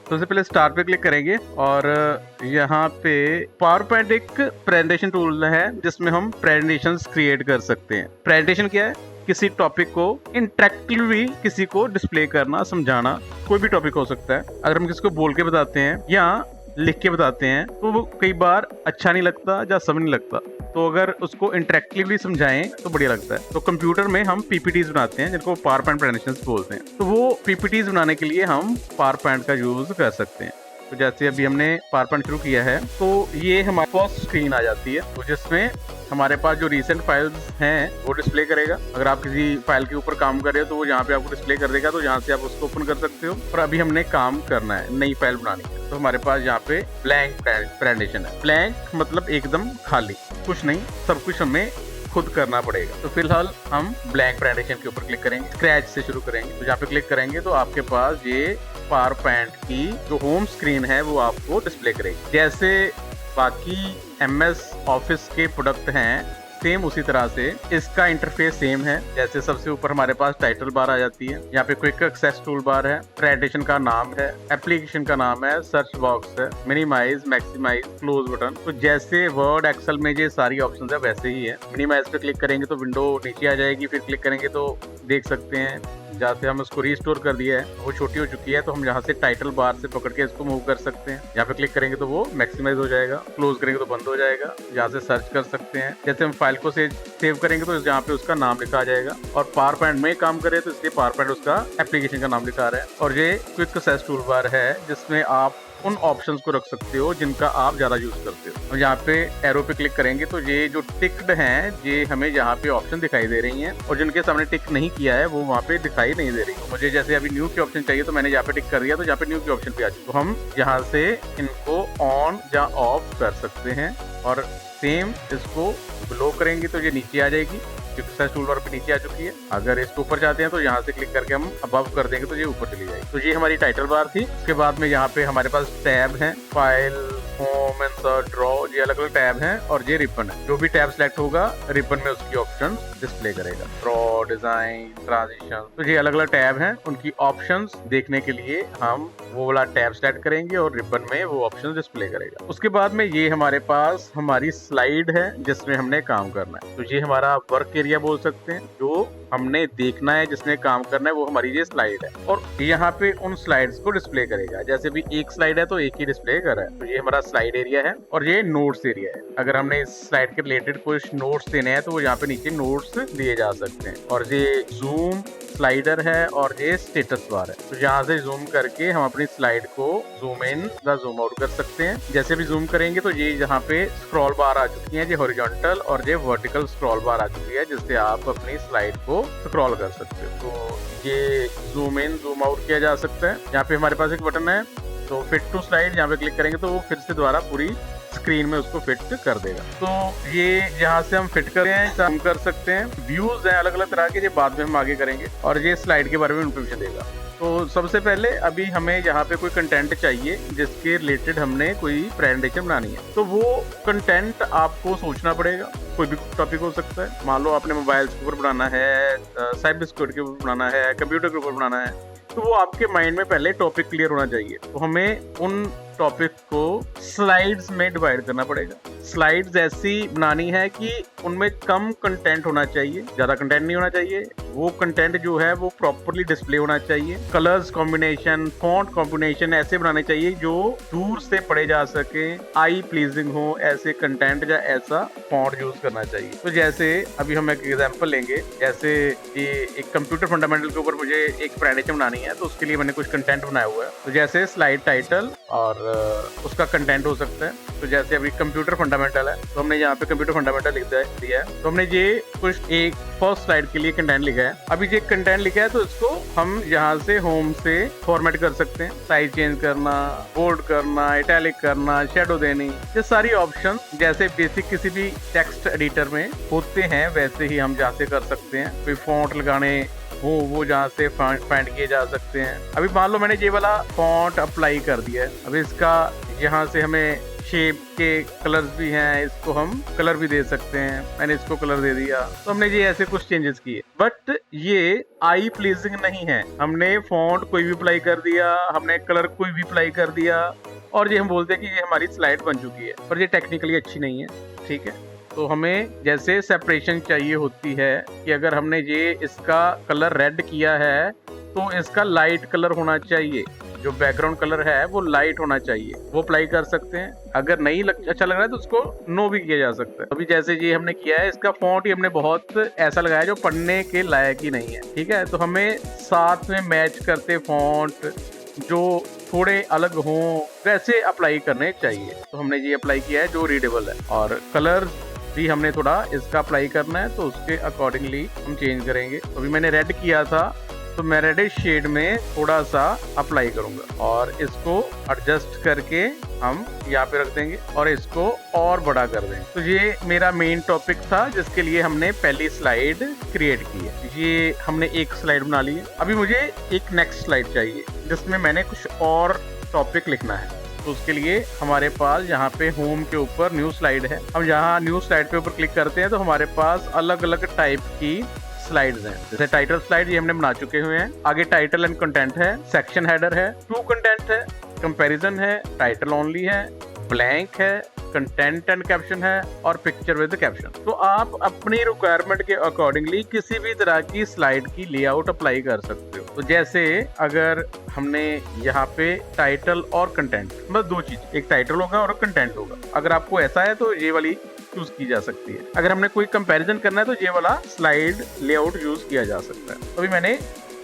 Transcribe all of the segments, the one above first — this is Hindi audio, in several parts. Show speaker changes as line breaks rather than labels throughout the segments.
सबसे पहले स्टार्ट पे क्लिक करेंगे और यहाँ पे पावर पॉइंट एक प्रेजेंटेशन टूल है जिसमें हम प्रेजेंटेशन क्रिएट कर सकते हैं। प्रेजेंटेशन क्या है? किसी टॉपिक को इंटरेक्टिवली किसी को डिस्प्ले करना, समझाना। कोई भी टॉपिक हो सकता है। अगर हम किसी को बोल के बताते हैं या लिख के बताते हैं तो वो कई बार अच्छा नहीं लगता या समझ नहीं लगता। तो अगर उसको इंटरेक्टिवली समझाएं तो बढ़िया लगता है। तो कंप्यूटर में हम पीपीटीज बनाते हैं जिनको पावर पॉइंट प्रेजेंटेशंस बोलते हैं। तो वो पीपीटीज बनाने के लिए हम पावर पॉइंट का यूज कर सकते हैं। तो जैसे अभी हमने पावर पॉइंट शुरू किया है तो ये हमारे पास स्क्रीन आ जाती है, तो जिसमें हमारे पास जो रिसेंट फाइल्स हैं वो डिस्प्ले करेगा। अगर आप किसी फाइल के ऊपर काम कर रहे हो तो वो यहाँ पे आपको डिस्प्ले कर देगा, तो यहाँ से आप उसको ओपन कर सकते हो। और अभी हमने काम करना है, नई फाइल बनानी है, तो हमारे पास यहाँ पे ब्लैंक प्रेजेंटेशन है। ब्लैंक मतलब एकदम खाली, कुछ नहीं, सब कुछ हमें खुद करना पड़ेगा। तो फिलहाल हम ब्लैंक प्रेजेंटेशन के ऊपर क्लिक करेंगे, स्क्रैच से शुरू करेंगे। तो यहाँ पे क्लिक करेंगे तो आपके पास ये पावर पॉइंट की जो होम स्क्रीन है वो आपको डिस्प्ले करेगी। जैसे बाकी MS ऑफिस के प्रोडक्ट हैं सेम उसी तरह से इसका इंटरफेस सेम है। जैसे सबसे ऊपर हमारे पास टाइटल बार आ जाती है, यहाँ पे क्विक एक्सेस टूल बार है, प्रेजेंटेशन का नाम है, एप्लीकेशन का नाम है, सर्च बॉक्स है, मिनिमाइज, मैक्सिमाइज, क्लोज बटन। तो जैसे वर्ड एक्सेल में ये सारी ऑप्शंस है वैसे ही है। मिनिमाइज पे क्लिक करेंगे तो विंडो नीचे आ जाएगी, फिर क्लिक करेंगे तो देख सकते हैं जहाँ से हम उसको रिस्टोर कर दिया है वो छोटी हो चुकी है। तो हम यहाँ से टाइटल बार से पकड़ के इसको मूव कर सकते हैं। यहाँ पे क्लिक करेंगे तो वो मैक्सिमाइज हो जाएगा, क्लोज करेंगे तो बंद हो जाएगा। यहाँ से सर्च कर सकते हैं। जैसे हम फाइल को सेव करेंगे तो यहाँ पे उसका नाम लिखा आ जाएगा। और पावर पॉइंट में काम करें तो इसलिए पावर पॉइंट उसका एप्लीकेशन का नाम लिखा आ रहा है। और ये क्विक एक्सेस टूल बार है जिसमें आप उन ऑप्शंस को रख सकते हो जिनका आप ज्यादा यूज करते हो। और यहाँ पे एरो पे क्लिक करेंगे तो ये जो टिक्ड हैं ये हमें यहाँ पे ऑप्शन दिखाई दे रही हैं, और जिनके सामने टिक नहीं किया है वो वहाँ पे दिखाई नहीं दे रही। तो मुझे जैसे अभी न्यू की ऑप्शन चाहिए तो मैंने यहाँ पे टिक कर दिया, तो यहाँ पे न्यू की ऑप्शन पे आ चुकी। तो हम यहाँ से इनको ऑन या ऑफ कर सकते हैं। और सेम इसको ब्लो करेंगे तो ये नीचे आ जाएगी, सर्च टूल बार पे नीचे आ चुकी है। अगर इसको ऊपर जाते हैं तो यहाँ से क्लिक करके हम अबव कर देंगे तो ये ऊपर चली जाएगी। तो ये हमारी टाइटल बार थी। उसके बाद में यहाँ पे हमारे पास टैब हैं, फाइल, होम, इंसर्ट, ड्रॉ, ये अलग अलग टैब हैं। और ये रिबन है, जो भी टैब सिलेक्ट होगा रिबन में उसकी ऑप्शन डिस्प्ले करेगा। ड्रॉ, डिजाइन, ट्रांजिशन, तो ये अलग अलग टैब हैं। उनकी ऑप्शंस देखने के लिए हम वो वाला टैब सिलेक्ट करेंगे और रिबन में वो ऑप्शन डिस्प्ले करेगा। उसके बाद में ये हमारे पास हमारी स्लाइड है जिसमें हमने काम करना है। तो ये हमारा वर्क एरिया बोल सकते हैं, जो हमने देखना है, जिसने काम करना है, वो हमारी ये स्लाइड है। और यहाँ पे उन स्लाइड्स को डिस्प्ले करेगा। जैसे भी एक स्लाइड है तो एक ही डिस्प्ले कर रहा है। तो ये हमारा स्लाइड एरिया है और ये नोट्स एरिया है। अगर हमने इस स्लाइड के रिलेटेड कुछ नोट्स देने हैं तो वो यहाँ पे नीचे नोट्स दिए जा सकते हैं। और ये जूम स्लाइडर है और ये स्टेटस बार है। तो यहाँ से जूम करके हम अपनी स्लाइड को जूम इन या जूम आउट कर सकते हैं। जैसे भी जूम करेंगे तो ये यहाँ पे स्क्रॉल बार आ चुकी है, ये हॉरिजॉन्टल और ये वर्टिकल स्क्रॉल बार आ चुकी है, जिससे आप अपनी स्लाइड को स्क्रॉल कर सकते हो। तो ये जूम इन जूम आउट किया जा सकता है। यहाँ पे हमारे पास एक बटन है, तो फिट टू स्लाइड, यहाँ पे क्लिक करेंगे तो वो फिर से दोबारा पूरी स्क्रीन में उसको फिट कर देगा। तो ये यहाँ से हम फिट कर सकते हैं। व्यूज हैं अलग अलग तरह के, ये बाद में हम आगे करेंगे। और ये स्लाइड के बारे में इन्फॉर्मेशन देगा। तो सबसे पहले अभी हमें यहाँ पे कोई कंटेंट चाहिए जिसके रिलेटेड हमने कोई प्रेजेंटेशन बनानी है। तो वो कंटेंट आपको सोचना पड़ेगा। कोई भी टॉपिक हो सकता है। मान लो आपने मोबाइल के ऊपर बनाना है, साइबर सिक्योरिटी के ऊपर बनाना है, कंप्यूटर के ऊपर बनाना है, तो वो आपके माइंड में पहले टॉपिक क्लियर होना चाहिए। तो हमें उन टॉपिक को स्लाइड्स में डिवाइड करना पड़ेगा। स्लाइड्स ऐसी बनानी है कि उनमें कम कंटेंट होना चाहिए, ज्यादा कंटेंट नहीं होना चाहिए। वो कंटेंट जो है वो प्रॉपर्ली डिस्प्ले होना चाहिए। कलर्स कॉम्बिनेशन, फॉन्ट कॉम्बिनेशन ऐसे बनाने चाहिए जो दूर से पढ़े जा सके, आई प्लीजिंग हो, ऐसे कंटेंट या ऐसा फॉन्ट यूज करना चाहिए। तो जैसे अभी हम एक एग्जांपल लेंगे, जैसे ये एक कंप्यूटर फंडामेंटल के ऊपर मुझे एक प्रेजेंटेशन बनानी है, तो उसके लिए मैंने कुछ कंटेंट बनाया हुआ है। तो जैसे स्लाइड टाइटल और उसका कंटेंट हो सकता है। तो जैसे अभी कंप्यूटर फंडामेंटल है तो हमने यहाँ पे कंप्यूटर फंडामेंटल लिख दिया है। तो हमने ये कुछ एक फर्स्ट स्लाइड के लिए कंटेंट लिखा है। अभी ये कंटेंट लिखा है तो इसको हम यहाँ से होम से फॉर्मेट कर सकते हैं। साइज चेंज करना, बोल्ड करना, इटैलिक करना, शेडो देनी, ये सारी ऑप्शन जैसे बेसिक किसी भी टेक्स्ट एडिटर में होते हैं वैसे ही हम यहाँ से कर सकते हैं। कोई फॉन्ट लगाने हो वो जहाँ से फाइंड किए जा सकते हैं। अभी मान लो मैंने ये वाला फॉन्ट अप्लाई कर दिया है। अभी इसका यहाँ से हमें शेप के कलर्स भी हैं, इसको हम कलर भी दे सकते हैं। मैंने इसको कलर दे दिया, तो हमने ये ऐसे कुछ चेंजेस किए, बट ये आई प्लीजिंग नहीं है। हमने फॉन्ट कोई भी अप्लाई कर दिया, हमने कलर कोई भी अप्लाई कर दिया और ये हम बोलते हैं कि ये हमारी स्लाइड बन चुकी है, पर ये टेक्निकली अच्छी नहीं है। ठीक है, तो हमें जैसे सेपरेशन चाहिए होती है कि अगर हमने ये इसका कलर रेड किया है तो इसका लाइट कलर होना चाहिए, जो बैकग्राउंड कलर है वो लाइट होना चाहिए, वो अप्लाई कर सकते हैं। अगर नहीं अच्छा लग रहा है तो उसको नो भी किया जा सकता है। अभी जैसे ये हमने किया है, इसका फॉन्ट ही हमने बहुत ऐसा लगाया जो पढ़ने के लायक ही नहीं है। ठीक है, तो हमें साथ में मैच करते फॉन्ट जो थोड़े अलग हों वैसे अप्लाई करने चाहिए। तो हमने ये अप्लाई किया है जो रीडेबल है, और कलर भी हमने थोड़ा इसका अप्लाई करना है, तो उसके अकॉर्डिंगली हम चेंज करेंगे। तो अभी मैंने रेड किया था तो मैं रेडिश शेड में थोड़ा सा अप्लाई करूंगा और इसको एडजस्ट करके हम यहाँ पे रख देंगे और इसको और बड़ा कर देंगे। तो ये मेरा मेन टॉपिक था जिसके लिए हमने पहली स्लाइड क्रिएट की है। ये हमने एक स्लाइड बना ली है। अभी मुझे एक नेक्स्ट स्लाइड चाहिए जिसमें मैंने कुछ और टॉपिक लिखना है। तो उसके लिए हमारे पास यहाँ पे होम के ऊपर न्यू स्लाइड है। हम यहाँ न्यू स्लाइड पे ऊपर क्लिक करते हैं तो हमारे पास अलग अलग टाइप की स्लाइड्स हैं। जैसे टाइटल स्लाइड ये हमने बना चुके हुए हैं। आगे टाइटल एंड कंटेंट है, सेक्शन हेडर है, टू कंटेंट है, कंपैरिजन है, टाइटल ओनली है, ब्लैंक है, कंटेंट एंड कैप्शन है और पिक्चर विद कैप्शन। तो आप अपनी रिक्वायरमेंट के अकॉर्डिंगली किसी भी तरह की स्लाइड की लेआउट अप्लाई कर सकते हो। तो जैसे अगर हमने यहाँ पे टाइटल और कंटेंट, बस दो चीज, एक टाइटल होगा और कंटेंट होगा। अगर आपको ऐसा है तो ये वाली चूज की जा सकती है। अगर हमने कोई कंपैरिजन करना है तो ये वाला स्लाइड लेआउट यूज किया जा सकता है। अभी मैंने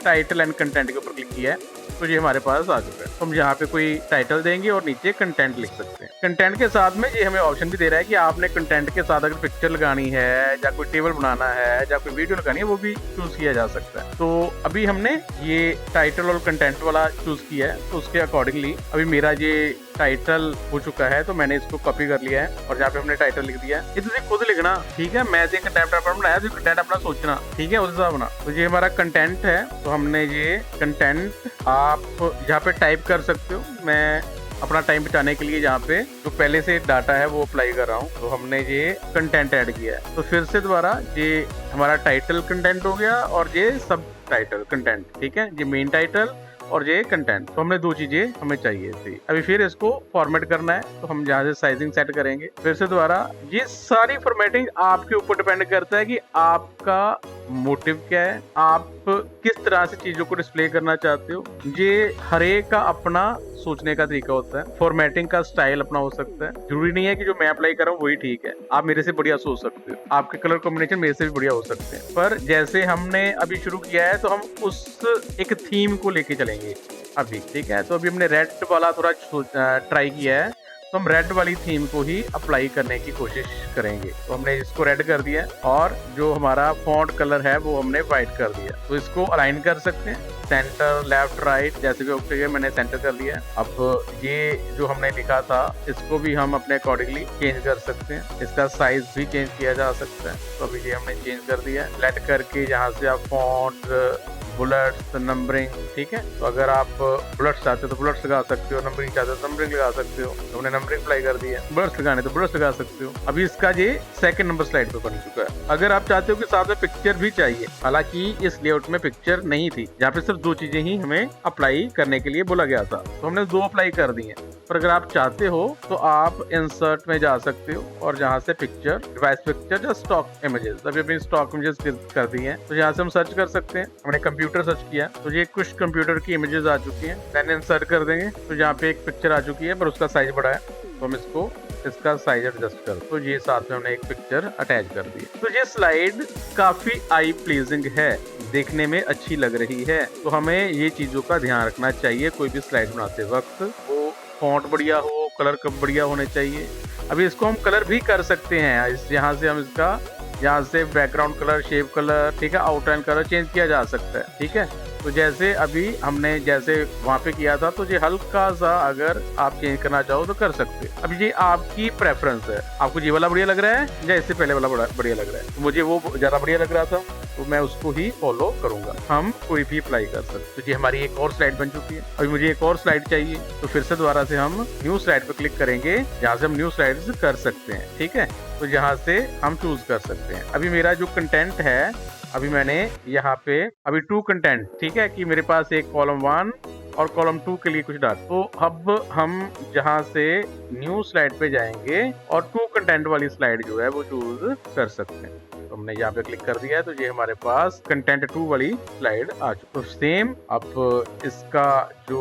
टाइटल एंड कंटेंट के ऊपर क्लिक किया है तो ये हमारे पास आ चुका है। तो हम यहाँ पे कोई टाइटल देंगे और नीचे कंटेंट लिख सकते हैं। कंटेंट के साथ में ये हमें ऑप्शन भी दे रहा है कि आपने कंटेंट के साथ अगर पिक्चर लगानी है या कोई टेबल बनाना है या कोई वीडियो लगानी है वो भी चूज किया जा सकता है। तो अभी हमने ये टाइटल और कंटेंट वाला चूज किया है, तो उसके अकॉर्डिंगली अभी मेरा ये टाइटल हो चुका है। तो मैंने इसको कॉपी कर लिया है और यहाँ पे हमने टाइटल लिख दिया है। ये तुझे खुद लिखना, ठीक है। मैं कंटेंट अपना बनाया तो कंटेंट अपना सोचना, ठीक है, उस हिसाब बना। तो ये हमारा कंटेंट है, तो हमने ये कंटेंट आप यहाँ पे टाइप कर सकते हो। मैं अपना टाइम बचाने के लिए यहाँ पे जो पहले से डाटा है वो अप्लाई कर रहा हूँ। तो हमने ये कंटेंट ऐड किया है। तो फिर से दोबारा ये हमारा टाइटल कंटेंट हो गया और ये सब टाइटल कंटेंट, ठीक है। ये मेन टाइटल और ये कंटेंट। तो हमने दो चीजें हमें चाहिए थी। अभी फिर इसको फॉर्मेट करना है, तो हम यहाँ से साइजिंग सेट करेंगे। फिर से दोबारा ये सारी फॉर्मेटिंग आपके ऊपर डिपेंड करता है कि आपका मोटिव क्या है, आप किस तरह से चीजों को डिस्प्ले करना चाहते हो। ये हर एक का अपना सोचने का तरीका होता है, फॉर्मेटिंग का स्टाइल अपना हो सकता है। जरूरी नहीं है कि जो मैं अप्लाई कर रहा हूँ वही ठीक है, आप मेरे से बढ़िया सोच सकते हो, आपके कलर कॉम्बिनेशन मेरे से भी बढ़िया हो सकते हैं। पर जैसे हमने अभी शुरू किया है तो हम उस एक थीम को लेके चलेंगे अभी, ठीक है। तो अभी हमने रेड वाला थोड़ा ट्राई किया है, तो हम रेड वाली थीम को ही अप्लाई करने की कोशिश करेंगे। तो हमने इसको रेड कर दिया और जो हमारा फॉन्ट कलर है वो हमने व्हाइट कर दिया। तो इसको अलाइन कर सकते हैं, सेंटर, लेफ्ट, राइट, जैसे भी ऑप्शन है मैंने सेंटर कर लिया। अब ये जो हमने लिखा था इसको भी हम अपने अकॉर्डिंगली चेंज कर सकते हैं। इसका साइज भी चेंज किया जा सकता है। तो अभी ये हमने चेंज कर दिया। सेलेक्ट करके यहाँ से आप फॉन्ट, बुलेट्स, नंबरिंग, ठीक है। तो अगर आप बुलेट्स चाहते हो तो बुलेट्स लगा सकते हो, नंबरिंग चाहते हो तो नंबरिंग लगा सकते हो। तो हमने नंबरिंग अप्लाई कर दिया। बुलेट्स लगाने तो बुलेट्स लगा सकते हो। अभी इसका ये सेकंड नंबर स्लाइड पे बन चुका है। अगर आप चाहते हो कि साथ में पिक्चर भी चाहिए, हालांकि इस लेआउट में पिक्चर नहीं थी, जहाँ पे सिर्फ दो चीजें ही हमें अप्लाई करने के लिए बोला गया था, तो हमने दो अप्लाई कर दी है। पर अगर आप चाहते हो तो आप इंसर्ट में जा सकते हो और जहाँ से पिक्चर, डिवाइस पिक्चर या स्टॉक इमेजेस, अभी अपनी स्टॉक इमेजेस कर दी है, तो यहाँ से हम सर्च कर सकते हैं। हमने कंप्यूटर सर्च किया तो ये कुछ कंप्यूटर की इमेजेस आ चुकी हैं, देन इंसर्ट कर देंगे। तो यहाँ पे एक पिक्चर आ चुकी है पर उसका साइज बड़ा है, तो हम इसका साइज एडजस्ट कर, तो ये साथ में हमने एक पिक्चर अटैच कर दी। तो ये स्लाइड काफी आई प्लीजिंग है, देखने में अच्छी लग रही है। तो हमें ये चीजों का ध्यान रखना चाहिए कोई भी स्लाइड बनाते वक्त। वो फॉन्ट बढ़िया हो, कलर कब बढ़िया होने चाहिए। अभी इसको हम कलर भी कर सकते हैं। यहाँ से हम इसका यहाँ से बैकग्राउंड कलर, शेप कलर, ठीक है, आउटलाइन कलर चेंज किया जा सकता है, ठीक है। तो जैसे अभी हमने जैसे वहाँ पे किया था, तो ये हल्का सा अगर आप चेंज करना चाहो तो कर सकते हैं। अभी ये आपकी प्रेफरेंस है, आपको ये वाला बढ़िया लग रहा है या इससे पहले वाला बढ़िया लग रहा है। तो मुझे वो ज्यादा बढ़िया लग रहा था, तो मैं उसको ही फॉलो करूंगा। हम कोई भी अप्लाई कर सकते। तो ये हमारी एक और स्लाइड बन चुकी है। अभी मुझे एक और स्लाइड चाहिए, तो फिर से दोबारा से हम न्यू स्लाइड पर क्लिक करेंगे, जहाँ से हम न्यू स्लाइड्स कर सकते हैं। ठीक है, तो यहाँ से हम चूज कर सकते हैं। अभी मेरा जो कंटेंट है, अभी मैंने यहाँ पे अभी 2 कंटेंट, ठीक है, कि मेरे पास एक कॉलम 1 और कॉलम 2 के लिए कुछ डाटा। तो अब हम जहाँ से न्यू स्लाइड पे जाएंगे और 2 कंटेंट वाली स्लाइड जो है वो चूज कर सकते हैं। तो हमने यहाँ पे क्लिक कर दिया है, तो ये हमारे पास कंटेंट 2 वाली स्लाइड आ चुकी। तो सेम अब इसका जो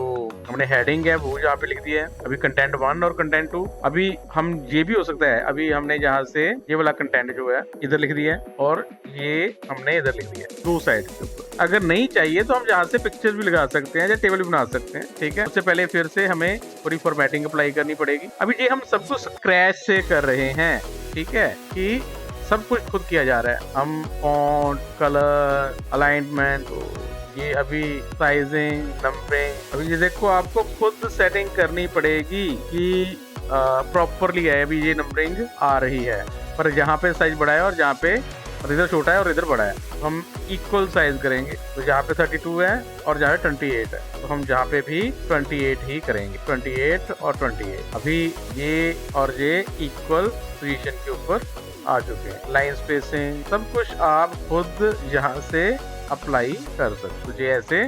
हमने हेडिंग है वो यहाँ पे लिख दिया है। अभी कंटेंट 1 और कंटेंट 2, अभी हम ये भी हो सकता है, अभी हमने जहाँ से ये वाला कंटेंट जो है इधर लिख दिया है और ये हमने इधर लिख दिया है 2 साइड के ऊपर। अगर नहीं चाहिए तो हम यहाँ से पिक्चर्स भी लगा सकते हैं या टेबल भी बना सकते हैं। ठीक है, उससे पहले फिर से हमें पूरी फॉर्मेटिंग अप्लाई करनी पड़ेगी। अभी ये हम सब कुछ स्क्रैच से कर रहे हैं, ठीक है, कि सब कुछ खुद किया जा रहा है। हम फॉन्ट, कलर, अलाइनमेंट, ये अभी साइजिंग, नंबरिंग, अभी ये देखो आपको खुद सेटिंग करनी पड़ेगी कि प्रॉपरली है। अभी ये नंबरिंग आ रही है, पर यहाँ पे साइज बड़ा है और यहाँ पे और इधर छोटा है और इधर बड़ा है, तो हम इक्वल साइज करेंगे। तो जहाँ पे 32 है और जहाँ पे 28 है, तो हम जहाँ पे भी 28 ही करेंगे, 28 और 28। अभी ये और ये इक्वल पोजीशन के ऊपर आ चुके हैं। लाइन स्पेसिंग सब कुछ आप खुद यहाँ से अप्लाई कर सकते हो। तो ऐसे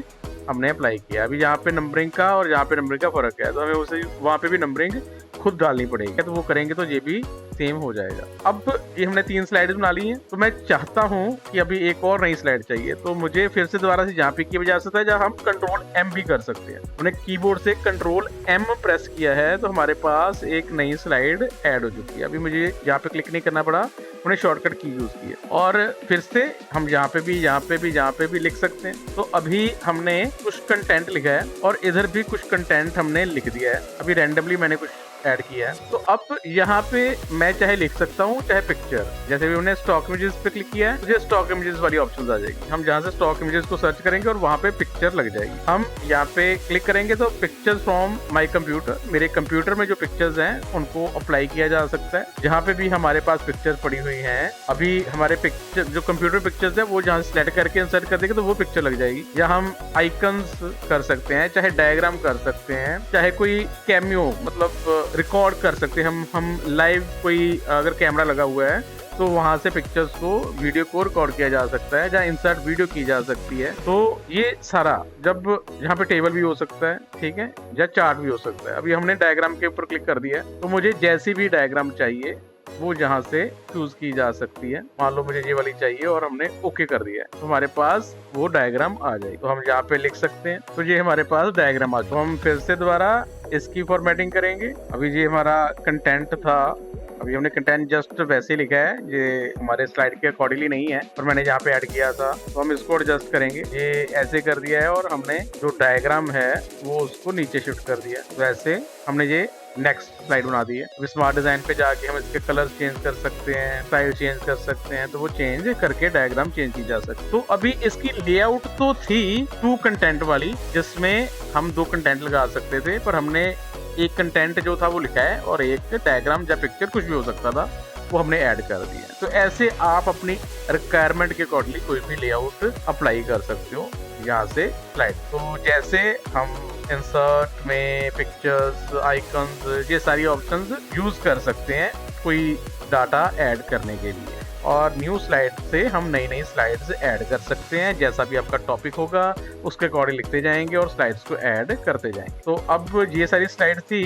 हमने अप्लाई किया। अभी यहाँ पे नंबरिंग का और यहाँ पे नंबरिंग का फर्क है, तो हमें उसे वहाँ पे भी नंबरिंग खुद डालनी पड़ेगी। तो वो करेंगे तो ये भी सेम हो जाएगा। अब ये हमने 3 स्लाइड बना ली हैं, तो मैं चाहता हूँ कि अभी एक और नई स्लाइड चाहिए, तो मुझे फिर से दोबारा से जहाँ पे किया जा सकता है, जहाँ हम कंट्रोल M भी कर सकते हैं। हमने कीबोर्ड से कंट्रोल M प्रेस किया है, तो हमारे पास एक नई स्लाइड ऐड हो चुकी है। अभी मुझे यहाँ पे क्लिक नहीं करना पड़ा, हमने शॉर्टकट की यूज की है और फिर से हम यहाँ पे भी, यहाँ पे भी, यहाँ पे भी लिख सकते हैं। तो अभी हमने कुछ कंटेंट लिखा है और इधर भी कुछ कंटेंट हमने लिख दिया है। अभी रैंडमली मैंने कुछ ऐड किया है। तो अब यहाँ पे मैं चाहे लिख सकता हूँ, चाहे पिक्चर। जैसे भी हमने स्टॉक इमेजेस पे क्लिक किया है, मुझे स्टॉक इमेजेस वाली ऑप्शन आ जाएगी। हम जहाँ से स्टॉक इमेजेस को सर्च करेंगे और वहाँ पे पिक्चर लग जाएगी। हम यहाँ पे क्लिक करेंगे तो पिक्चर्स फ्रॉम माई कंप्यूटर, मेरे कंप्यूटर में जो पिक्चर्स हैं उनको अप्लाई किया जा सकता है। जहाँ पे भी हमारे पास पिक्चर पड़ी हुई है, अभी हमारे पिक्चर जो कंप्यूटर पिक्चर्स है वो जहाँ सेलेक्ट करके इंसर्ट कर देंगे तो वो पिक्चर लग जाएगी। या हम आइकन्स कर सकते हैं, चाहे डायग्राम कर सकते हैं, चाहे कोई कैमियो मतलब रिकॉर्ड कर सकते हैं। हम लाइव कोई अगर कैमरा लगा हुआ है तो वहां से पिक्चर्स को, वीडियो को रिकॉर्ड किया जा सकता है, जहाँ इंसर्ट वीडियो की जा सकती है। तो ये सारा, जब यहाँ पे टेबल भी हो सकता है, ठीक है, या चार्ट भी हो सकता है। अभी हमने डायग्राम के ऊपर क्लिक कर दिया है, तो मुझे जैसी भी डायग्राम चाहिए वो जहाँ से चूज की जा सकती है। मान लो मुझे ये वाली चाहिए और हमने ओके कर दिया है, तो हमारे पास वो डायग्राम आ जाएगी। तो हम यहाँ पे लिख सकते हैं, तो ये हमारे पास डायग्राम आ जाए। तो हम फिर से दोबारा इसकी फॉर्मेटिंग करेंगे। अभी ये हमारा कंटेंट था, अभी हमने कंटेंट जस्ट वैसे ही लिखा है, ये हमारे स्लाइड के अकॉर्डिंगली नहीं है, पर मैंने यहाँ पे ऐड किया था, तो हम इसको एडजस्ट करेंगे। ये ऐसे कर दिया है और हमने जो डायग्राम है वो उसको नीचे शिफ्ट कर दिया। तो ऐसे हमने ये नेक्स्ट स्लाइड बना दी है। अभी स्मार्ट डिजाइन पे जाके हम इसके कलर चेंज कर सकते हैं, स्टाइल चेंज कर सकते हैं, तो वो चेंज करके डायग्राम चेंज की जा सकती है। तो अभी इसकी लेआउट तो थी 2 कंटेंट वाली, जिसमें हम 2 कंटेंट लगा सकते थे, पर हमने एक कंटेंट जो था वो लिखा है और एक डायग्राम या पिक्चर कुछ भी हो सकता था वो हमने ऐड कर दिया। तो ऐसे आप अपनी रिक्वायरमेंट के अकॉर्डिंगली कोई भी लेआउट अप्लाई कर सकते हो यहाँ से स्लाइड। तो जैसे हम इंसर्ट में पिक्चर्स, आइकन्स, ये सारी ऑप्शंस यूज कर सकते हैं कोई डाटा ऐड करने के लिए। और न्यू स्लाइड से हम नई नई स्लाइड्स ऐड कर सकते हैं। जैसा भी आपका टॉपिक होगा उसके अकॉर्डिंग लिखते जाएंगे और स्लाइड्स को ऐड करते जाएंगे। तो अब ये सारी स्लाइड थी।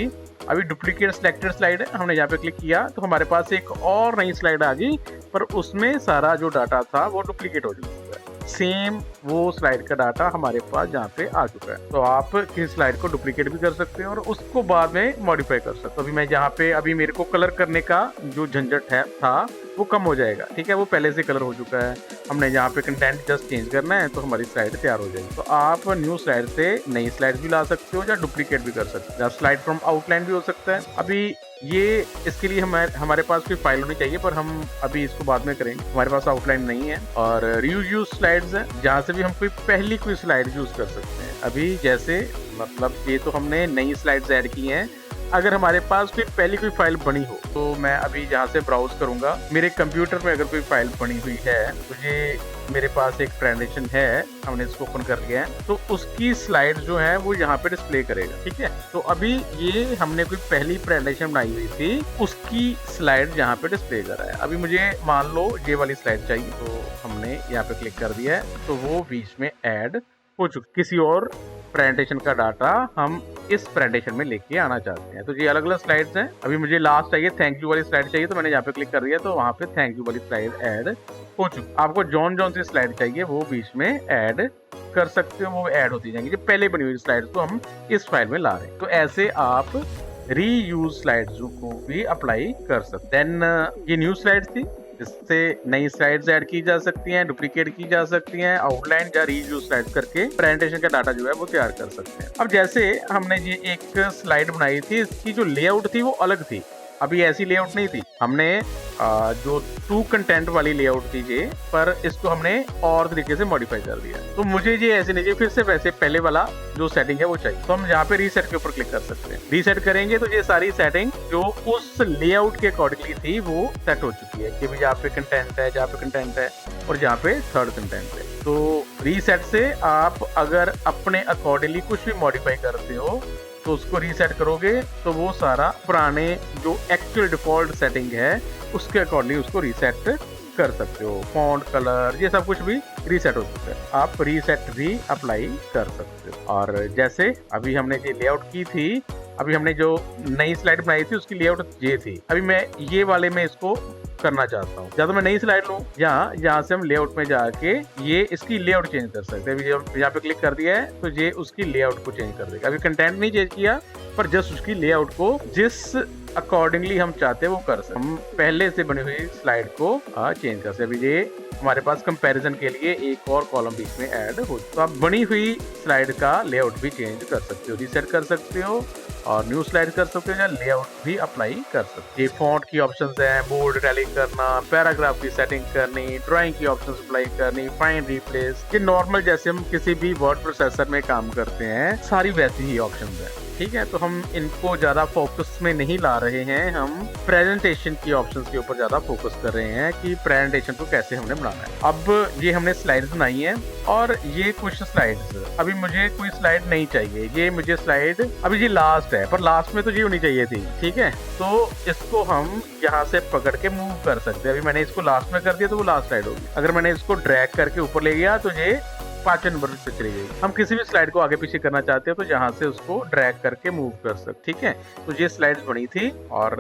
अभी डुप्लीकेट सिलेक्टेड स्लाइड है, हमने यहाँ पे क्लिक किया तो हमारे पास एक और नई स्लाइड आ गई, पर उसमें सारा जो डाटा था वो डुप्लीकेट हो चुका है। सेम वो स्लाइड का डाटा हमारे पास जहाँ पे आ चुका है। तो आप किसी स्लाइड को डुप्लीकेट भी कर सकते हैं और उसको बाद में मॉडिफाई कर सकते हैं। तो अभी मैं यहाँ पे, अभी मेरे को कलर करने का जो झंझट है था वो कम हो जाएगा, ठीक है, वो पहले से कलर हो चुका है। हमने यहाँ पे कंटेंट जस्ट चेंज करना है तो हमारी स्लाइड तैयार हो जाएगी। तो आप न्यू स्लाइड से नई स्लाइड भी ला सकते हो या डुप्लीकेट भी कर सकते हो, या स्लाइड फ्रॉम आउटलाइन भी हो सकता है। अभी ये इसके लिए हमारे पास कोई फाइल होनी चाहिए, पर हम अभी इसको बाद में करेंगे। हमारे पास आउटलाइन नहीं है। और रीयूज स्लाइड्स है, जहाँ से भी हम कोई स्लाइड यूज कर सकते हैं। अभी जैसे मतलब ये तो हमने नई स्लाइड्स ऐड की हैं। अगर हमारे पास कोई फाइल बनी हो तो मैं अभी यहाँ से ब्राउज करूंगा। मेरे कंप्यूटर में अगर कोई फाइल बनी हुई है तो ये मेरे पास एक प्रेजेंटेशन है, हमने इसको ओपन कर लिया है, तो उसकी स्लाइड जो है वो यहाँ पे डिस्प्ले करेगा। ठीक है, तो अभी ये हमने कोई पहली प्रेजेंटेशन बनाई हुई थी, उसकी स्लाइड यहाँ पे डिस्प्ले कर रहा है। अभी मुझे मान लो ये वाली स्लाइड चाहिए, तो हमने यहाँ पे क्लिक कर दिया है, तो वो बीच में ऐड हो चुकी। किसी और प्रेजेंटेशन का डाटा हम इस प्रेजेंटेशन में लेके आना चाहते हैं, तो ये अलग अलग स्लाइड्स हैं। अभी मुझे लास्ट चाहिए, थैंक यू वाली स्लाइड चाहिए, तो मैंने यहाँ पे क्लिक कर दिया, तो वहाँ पे थैंक यू वाली स्लाइड ऐड हो चुकी। आपको जॉन सी स्लाइड चाहिए वो बीच में ऐड कर सकते हो, वो ऐड होती जाएंगी। जो पहले बनी हुई स्लाइड्स को हम इस फाइल में ला रहे हैं, तो ऐसे आप रीयूज स्लाइड्स को भी अप्लाई कर सकते हैं। देन ये न्यू स्लाइड्स थी, इससे नई स्लाइड्स ऐड की जा सकती हैं, डुप्लीकेट की जा सकती हैं, आउटलाइन या रीयूज स्लाइड्स करके प्रेजेंटेशन का डाटा जो है वो तैयार कर सकते हैं। अब जैसे हमने ये एक स्लाइड बनाई थी, इसकी जो लेआउट थी वो अलग थी। अभी ऐसी लेआउट नहीं थी, हमने जो टू कंटेंट वाली लेआउट थी ये, पर इसको हमने और तरीके से मॉडिफाई कर दिया। तो मुझे ये ऐसे नहीं चाहिए, फिर से वैसे पहले वाला जो सेटिंग है वो चाहिए। तो हम यहाँ पे रीसेट के ऊपर क्लिक कर सकते हैं। रीसेट करेंगे तो ये सारी सेटिंग जो उस लेआउट के अकॉर्डिंगली थी वो सेट हो चुकी है, कि भी जहाँ पे कंटेंट है, जहाँ पे कंटेंट है और जहाँ पे थर्ड कंटेंट है। तो रीसेट से आप अगर अपने अकॉर्डिंगली कुछ भी मॉडिफाई करते हो तो उसको रीसेट करोगे तो वो सारा पुराने जो एक्चुअल डिफॉल्ट सेटिंग है उसके अकॉर्डिंगली उसको रीसेट कर सकते हो। फॉन्ट, कलर, ये सब कुछ भी रीसेट हो सकता है। आप रीसेट भी अप्लाई कर सकते हो। और जैसे अभी हमने ये लेआउट की थी, अभी हमने जो नई स्लाइड बनाई थी उसकी लेआउट ये थी। अभी मैं ये वाले में इसको करना चाहता हूँ, या तो मैं नई स्लाइड लूँ, यहाँ से हम लेआउट में जाके ये इसकी लेआउट चेंज कर सकते हैं। अभी यहाँ पे क्लिक कर दिया है तो ये उसकी लेआउट को चेंज कर देगा। अभी कंटेंट नहीं चेंज किया, पर जस्ट उसकी लेआउट को जिस अकॉर्डिंगली हम चाहते हैं वो कर सकते। हम पहले से बनी हुई स्लाइड को चेंज कर सकते। अभी ये हमारे पास कंपैरिजन के लिए एक और कॉलम बीच में ऐड हो, तो आप बनी हुई स्लाइड का लेआउट भी चेंज कर सकते हो, रीसेट कर सकते हो और न्यू स्लाइड कर सकते हो, या लेआउट भी अप्लाई कर सकते हो। ये फॉन्ट की ऑप्शंस हैं, बोल्ड इटैलिक करना, पैराग्राफ की सेटिंग करनी, ड्राइंग की ऑप्शंस अप्लाई करनी, फाइंड रिप्लेस, ये नॉर्मल जैसे हम किसी भी वर्ड प्रोसेसर में काम करते हैं सारी वैसी ही ऑप्शंस हैं। ठीक है, तो हम इनको ज्यादा फोकस में नहीं ला रहे हैं, हम प्रेजेंटेशन की ऑप्शंस के ऊपर ज्यादा फोकस कर रहे हैं कि प्रेजेंटेशन को कैसे हमने बनाना है। अब ये हमने स्लाइड्स बनाई है और ये कुछ स्लाइड्स, अभी मुझे कोई स्लाइड नहीं चाहिए, ये मुझे स्लाइड अभी ये लास्ट है, पर लास्ट में तो ये होनी चाहिए थी। ठीक है, तो इसको हम यहाँ से पकड़ के मूव कर सकते हैं। अभी मैंने इसको लास्ट में कर दिया तो वो लास्ट स्लाइड होगी। अगर मैंने इसको ड्रैग करके ऊपर ले गया तो ये 5 नंबर पे चली गई। हम किसी भी स्लाइड को आगे पीछे करना चाहते हो तो यहाँ से उसको ड्रैग करके मूव कर सकते। ठीक है, तो ये स्लाइड्स बनी थी और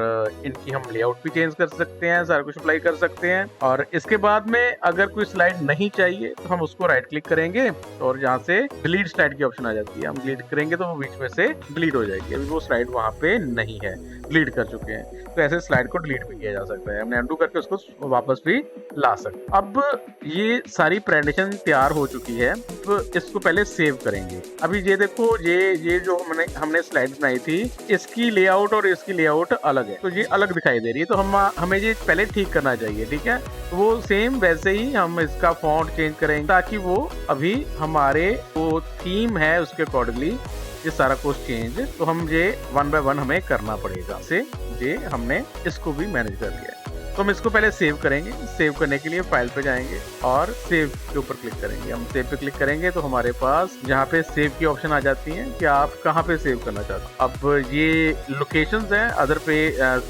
इनकी हम लेआउट भी चेंज कर सकते हैं, सारा कुछ अप्लाई कर सकते हैं। और इसके बाद में अगर कोई स्लाइड नहीं चाहिए तो हम उसको राइट क्लिक करेंगे और यहाँ से डिलीट स्लाइड की ऑप्शन आ जाती है। हम डिलीट करेंगे तो वो बीच में से डिलीट हो जाएगी। अभी वो स्लाइड वहाँ पे नहीं है, डिलीट कर चुके हैं, तो ऐसे स्लाइड को डिलीट भी किया जा सकता है। हमने अनडू करके उसको वापस भी ला सकते। अब ये सारी प्रेजेंटेशन तैयार हो चुकी है, तो इसको पहले सेव करेंगे। अभी ये देखो, ये जो हमने स्लाइड बनाई थी, इसकी लेआउट और इसकी लेआउट अलग है, तो ये अलग दिखाई दे रही है। तो हमें ये पहले ठीक करना चाहिए। ठीक है, तो वो सेम वैसे ही हम इसका फॉन्ट चेंज करेंगे ताकि वो अभी हमारे वो थीम है उसके अकॉर्डिंगली ये सारा कुछ चेंज, तो हम ये 1 बाय 1 हमें करना पड़ेगा। से ये हमने इसको भी मैनेज कर लिया है। तो हम इसको पहले सेव करेंगे। सेव करने के लिए फाइल पे जाएंगे और सेव के ऊपर क्लिक करेंगे। हम सेव पे क्लिक करेंगे तो हमारे पास जहाँ पे सेव की ऑप्शन आ जाती है कि आप कहाँ पे सेव करना चाहते हो। अब ये लोकेशंस हैं, अदर पे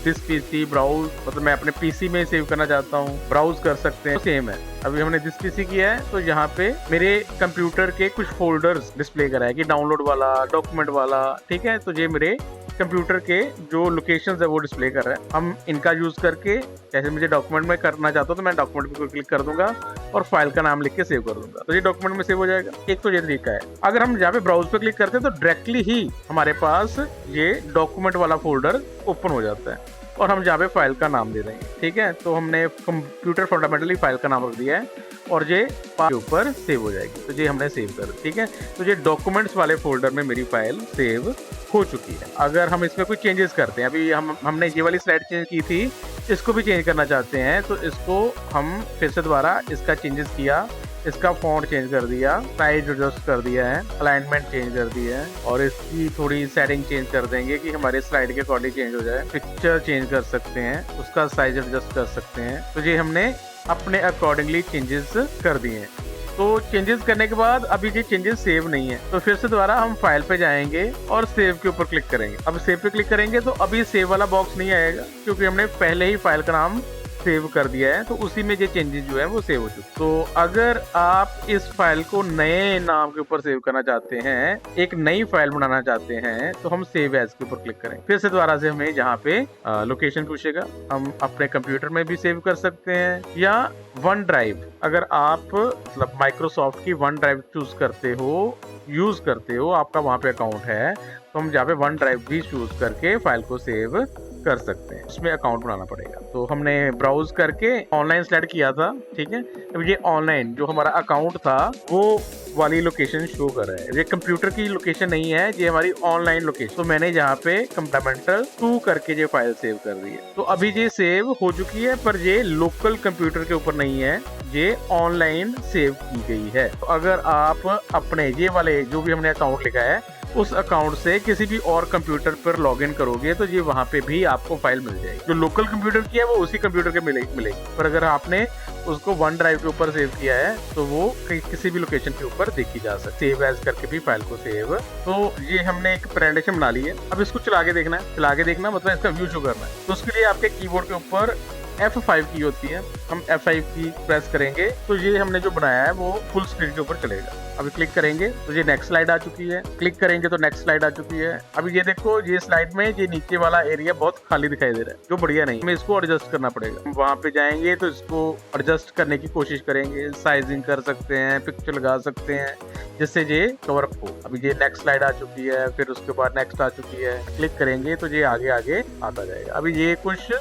दिस पीसी ब्राउज, मतलब मैं अपने पीसी में सेव करना चाहता हूँ, ब्राउज कर सकते हैं, तो सेम है। अभी हमने दिस पीसी किया है तो यहाँ पे मेरे कंप्यूटर के कुछ फोल्डर्स डिस्प्ले करा है कि डाउनलोड वाला, डॉक्यूमेंट वाला। ठीक है, तो ये मेरे कंप्यूटर के जो लोकेशंस है वो डिस्प्ले कर रहा है। हम इनका यूज करके, जैसे मुझे डॉक्यूमेंट में करना चाहता हूँ तो मैं डॉक्यूमेंट पे क्लिक कर दूंगा और फाइल का नाम लिख के सेव कर दूंगा, तो ये डॉक्यूमेंट में सेव हो जाएगा। एक तो ये तरीका है। अगर हम यहाँ पे ब्राउज पे क्लिक करते हैं तो डायरेक्टली ही हमारे पास ये डॉक्यूमेंट वाला फोल्डर ओपन हो जाता है। और हम जहाँ पे फाइल का नाम दे देंगे। ठीक है, तो हमने कंप्यूटर फंडामेंटली फाइल का नाम रख दिया है और ये के ऊपर सेव हो जाएगी। तो ये हमने सेव कर, ठीक है, तो ये डॉक्यूमेंट्स वाले फोल्डर में मेरी फाइल सेव हो चुकी है। अगर हम इसमें कुछ चेंजेस करते हैं, अभी हमने ये वाली स्लाइड चेंज की थी, इसको भी चेंज करना चाहते हैं तो इसको हम फिर से दोबारा इसका चेंजेस किया, इसका फॉन्ट चेंज कर दिया, साइज एडजस्ट कर दिया है, अलाइनमेंट चेंज कर दिया है और इसकी थोड़ी सेटिंग चेंज कर देंगे कि हमारे स्लाइड के अकॉर्डिंग चेंज हो जाए। पिक्चर चेंज कर सकते हैं, उसका साइज एडजस्ट कर सकते हैं। तो ये हमने अपने अकॉर्डिंगली चेंजेस कर दिए हैं। तो चेंजेस करने के बाद अभी ये चेंजेस सेव नहीं है, तो फिर से दोबारा हम फाइल पे जाएंगे और सेव के ऊपर क्लिक करेंगे। अब सेव पे क्लिक करेंगे तो अभी सेव वाला बॉक्स नहीं आएगा क्योंकि हमने पहले ही फाइल का नाम सेव कर दिया है, तो उसी में ये चेंजेस जो है वो सेव हो चुके। तो अगर आप इस फाइल को नए नाम के ऊपर सेव करना चाहते हैं, एक नई फाइल बनाना चाहते हैं, तो हम सेव एज के ऊपर क्लिक करें। फिर से दोबारा से हमें जहाँ पे लोकेशन पूछेगा, हम अपने कंप्यूटर में भी सेव कर सकते हैं या वन ड्राइव, अगर आप मतलब माइक्रोसॉफ्ट की वन ड्राइव चूज करते हो, यूज करते हो, आपका वहाँ पे अकाउंट है, तो हम जहाँ पे वन ड्राइव भी चूज करके फाइल को सेव कर सकते हैं। उसमें अकाउंट बनाना पड़ेगा। तो हमने ब्राउज करके ऑनलाइन सेलेक्ट किया था, ठीक है। अब ये ऑनलाइन जो हमारा अकाउंट था वो वाली लोकेशन शो कर रहा है, ये कंप्यूटर की लोकेशन नहीं है, ये हमारी ऑनलाइन लोकेशन। तो मैंने यहाँ पे फंडामेंटल 2 करके ये फाइल सेव कर दी है। तो अभी ये सेव हो चुकी है, पर ये लोकल कंप्यूटर के ऊपर नहीं है, ये ऑनलाइन सेव की गई है। तो अगर आप अपने ये वाले जो भी हमने अकाउंट लिखा है उस अकाउंट से किसी भी और कंप्यूटर पर लॉगिन करोगे तो ये वहां पे भी आपको फाइल मिल जाएगी। जो लोकल कंप्यूटर की है वो उसी कंप्यूटर के मिलेगी, पर अगर आपने उसको वन ड्राइव के ऊपर सेव किया है तो वो किसी भी लोकेशन के ऊपर देखी जा सकती है। सेव एज करके भी फाइल को सेव। तो ये हमने एक प्रेजेंटेशन बना ली है। अब इसको चला के देखना है, चला के देखना मतलब इसका व्यू शो करना है। तो उसके लिए आपके कीबोर्ड के ऊपर F5 की होती है, हम F5 की प्रेस करेंगे तो ये हमने जो बनाया है वो फुल स्क्रीन के ऊपर चलेगा। अभी क्लिक करेंगे तो ये नेक्स्ट स्लाइड आ चुकी है, क्लिक करेंगे तो नेक्स्ट स्लाइड आ चुकी है। अभी ये देखो, ये स्लाइड में ये नीचे वाला एरिया बहुत खाली दिखाई दे रहा है, जो बढ़िया नहीं, हमें इसको एडजस्ट करना पड़ेगा। हम वहां पे जाएंगे तो इसको एडजस्ट करने की कोशिश करेंगे, साइजिंग कर सकते हैं, पिक्चर लगा सकते हैं जिससे ये कवर अप हो। अभी ये नेक्स्ट स्लाइड आ चुकी है, फिर उसके बाद नेक्स्ट आ चुकी है, क्लिक करेंगे तो ये आगे आगे आता जाएगा। अभी ये कुछ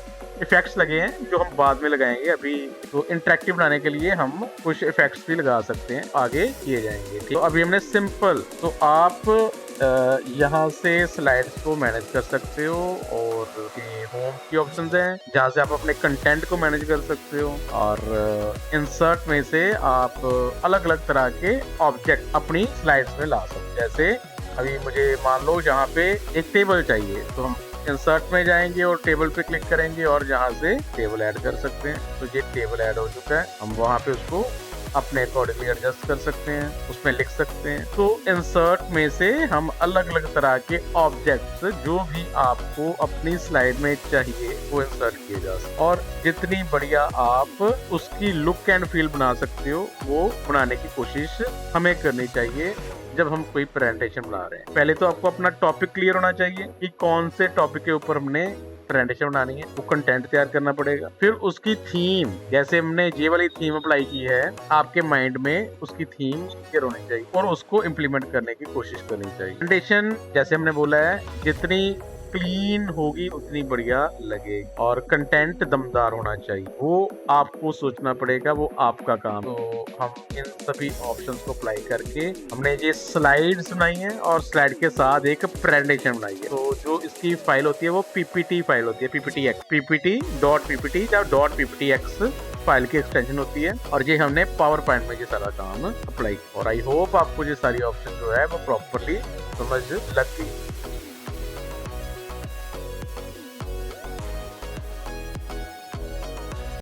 इफेक्ट्स लगे हैं जो हम बाद में लगाएंगे। अभी तो इंटरेक्टिव बनाने के लिए हम कुछ इफेक्ट्स भी लगा सकते हैं, आगे किए जाएंगे। तो अभी हमने सिंपल, तो आप यहाँ से स्लाइड्स को मैनेज कर सकते हो और होम की ऑप्शंस हैं जहाँ से आप अपने कंटेंट को मैनेज कर सकते हो और इंसर्ट में से आप अलग अलग तरह के ऑब्जेक्ट अपनी स्लाइड्स में ला सकते हो। जैसे अभी मुझे मान लो यहाँ पे एक टेबल चाहिए, तो हम इंसर्ट में जाएंगे और टेबल पे क्लिक करेंगे और यहाँ से टेबल ऐड कर सकते हैं। तो ये टेबल ऐड हो चुका है, हम वहाँ पे उसको अपने अकॉर्डिंगली एडजस्ट कर सकते हैं, उसमें लिख सकते हैं। तो इंसर्ट में से हम अलग अलग तरह के ऑब्जेक्ट्स जो भी आपको अपनी स्लाइड में चाहिए वो इंसर्ट किए जा सकते हैं और जितनी बढ़िया आप उसकी लुक एंड फील बना सकते हो वो बनाने की कोशिश हमें करनी चाहिए जब हम कोई प्रेजेंटेशन बना रहे हैं। पहले तो आपको अपना टॉपिक क्लियर होना चाहिए कि कौन से टॉपिक के ऊपर हमने प्रेजेंटेशन बनानी है, वो कंटेंट तैयार करना पड़ेगा। फिर उसकी थीम, जैसे हमने ये वाली थीम अप्लाई की है, आपके माइंड में उसकी थीम क्लियर होनी चाहिए और उसको इम्प्लीमेंट करने की कोशिश करनी चाहिए। प्रेजेंटेशन जैसे हमने बोला है जितनी क्लीन होगी उतनी बढ़िया लगेगी और कंटेंट दमदार होना चाहिए, वो आपको सोचना पड़ेगा, वो आपका काम। तो हम इन सभी ऑप्शंस को अप्लाई करके हमने ये स्लाइड्स बनाई है और स्लाइड के साथ एक प्रेजेंटेशन बनाई है। तो जो इसकी फाइल होती है वो पीपीटी फाइल होती है, ppt.ppt या .pptx फाइल की एक्सटेंशन होती है और ये हमने पावर पॉइंट में ये सारा काम अप्लाई। और आई होप आपको ये सारी ऑप्शन जो है वो प्रॉपरली समझ लग गई।